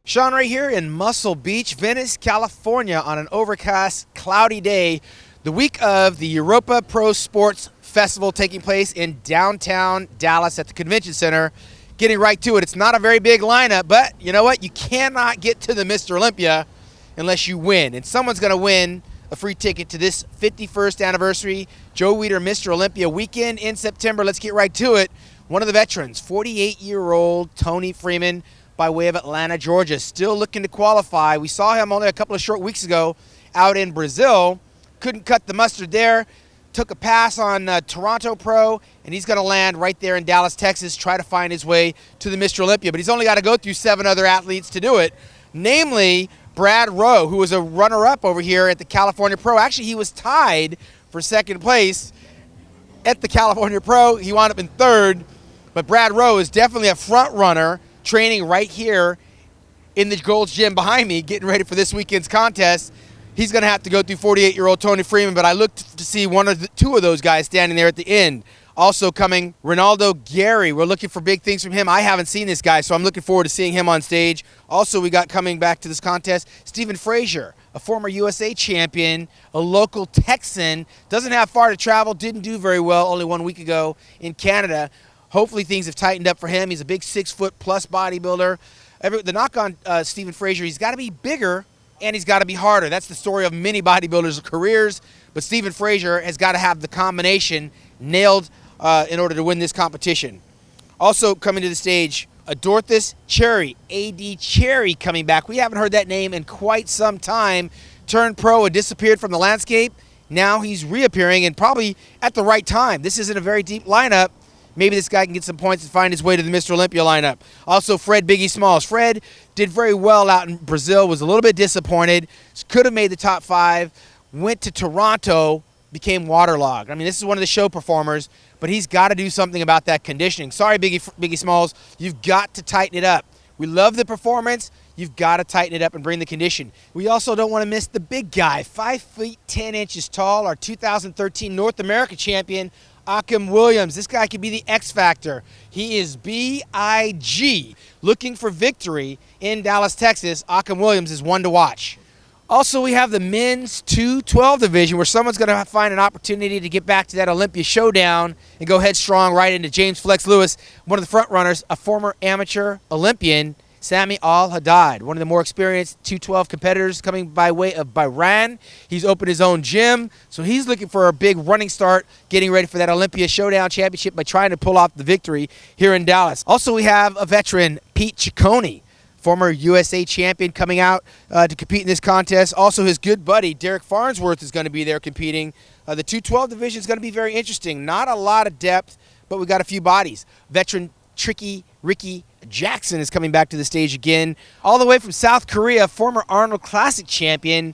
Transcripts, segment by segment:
Shawn Ray here in Muscle Beach, Venice, California on an overcast, cloudy day, the week of the Europa Pro Sports Festival taking place in downtown Dallas at the Convention Center. Getting right to it, it's not a very big lineup, but you know what? You cannot get to the Mr. Olympia unless you win, and someone's going to win a free ticket to this 51st anniversary Joe Weider Mr. Olympia weekend in September. Let's get right to it. One of the veterans, 48-year-old Tony Freeman, by way of Atlanta, Georgia, still looking to qualify. We saw him only a couple of short weeks ago out in Brazil. Couldn't cut the mustard there. Took a pass on Toronto Pro, and he's going to land right there in Dallas, Texas, try to find his way to the Mr. Olympia. But he's only got to go through 7 other athletes to do it, namely Brad Rowe, who was a runner-up over here at the California Pro. Actually, he was tied for second place at the California Pro. He wound up in third, but Brad Rowe is definitely a front runner, training right here in the Gold's Gym behind me, getting ready for this weekend's contest. He's going to have to go through 48-year-old Tony Freeman, but I looked to see two of those guys standing there at the end. Also coming, Ronaldo Gary. We're looking for big things from him. I haven't seen this guy, so I'm looking forward to seeing him on stage. Also, we got coming back to this contest, Stephen Frazier, a former USA champion, a local Texan. Doesn't have far to travel, didn't do very well only 1 week ago in Canada. Hopefully things have tightened up for him. He's a big 6-foot-plus bodybuilder. The knock on Stephen Frazier, he's got to be bigger and he's got to be harder. That's the story of many bodybuilders' careers, but Stephen Frazier has got to have the combination nailed in order to win this competition. Also coming to the stage, Adorthus Cherry, A.D. Cherry coming back. We haven't heard that name in quite some time. Turned pro and disappeared from the landscape. Now he's reappearing, and probably at the right time. This isn't a very deep lineup. Maybe this guy can get some points and find his way to the Mr. Olympia lineup. Also, Fred Biggie Smalls. Fred did very well out in Brazil, was a little bit disappointed, could have made the top 5, went to Toronto, became waterlogged. I mean, this is one of the show performers, but he's got to do something about that conditioning. Sorry, Biggie Smalls, you've got to tighten it up. We love the performance. You've got to tighten it up and bring the condition. We also don't want to miss the big guy, 5 feet 10 inches tall, our 2013 North America champion, Akim Williams. This guy could be the X Factor. He is B.I.G. looking for victory in Dallas, Texas. Akim Williams is one to watch. Also, we have the men's 212 division where someone's going to find an opportunity to get back to that Olympia showdown and go headstrong right into James Flex Lewis, one of the front runners, a former amateur Olympian, Sami Al-Haddad, one of the more experienced 212 competitors coming by way of Bahrain. He's opened his own gym, so he's looking for a big running start, getting ready for that Olympia Showdown Championship by trying to pull off the victory here in Dallas. Also, we have a veteran, Pete Ciccone, former USA champion, coming out to compete in this contest. Also, his good buddy, Derek Farnsworth, is going to be there competing. The 212 division is going to be very interesting. Not a lot of depth, but we got a few bodies. Veteran Tricky Ricky Jackson is coming back to the stage again. All the way from South Korea, former Arnold Classic champion,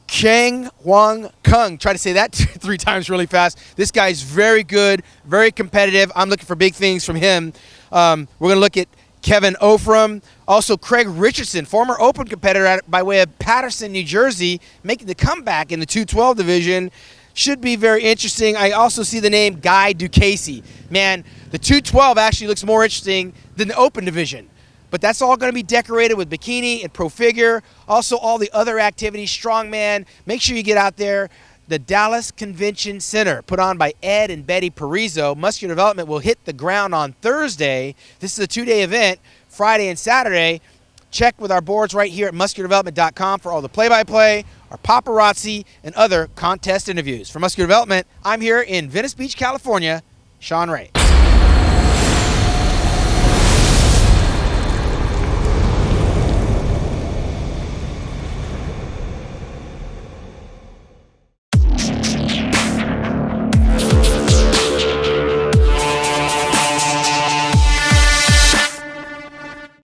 Chang Hwang Kung. Try to say that 3 times really fast. This guy's very good, very competitive. I'm looking for big things from him. We're going to look at Kevin Ofram. Also, Craig Richardson, former Open competitor by way of Patterson, New Jersey, making the comeback in the 212 division. Should be very interesting. I also see the name Guy Ducasey. Man, the 212 actually looks more interesting than the Open division. But that's all going to be decorated with bikini and pro figure. Also, all the other activities, strongman. Make sure you get out there. The Dallas Convention Center, put on by Ed and Betty Parizo. Muscular Development will hit the ground on Thursday. This is a 2-day event, Friday and Saturday. Check with our boards right here at musculardevelopment.com for all the play-by-play, our paparazzi, and other contest interviews. For Muscular Development, I'm here in Venice Beach, California, Shawn Ray.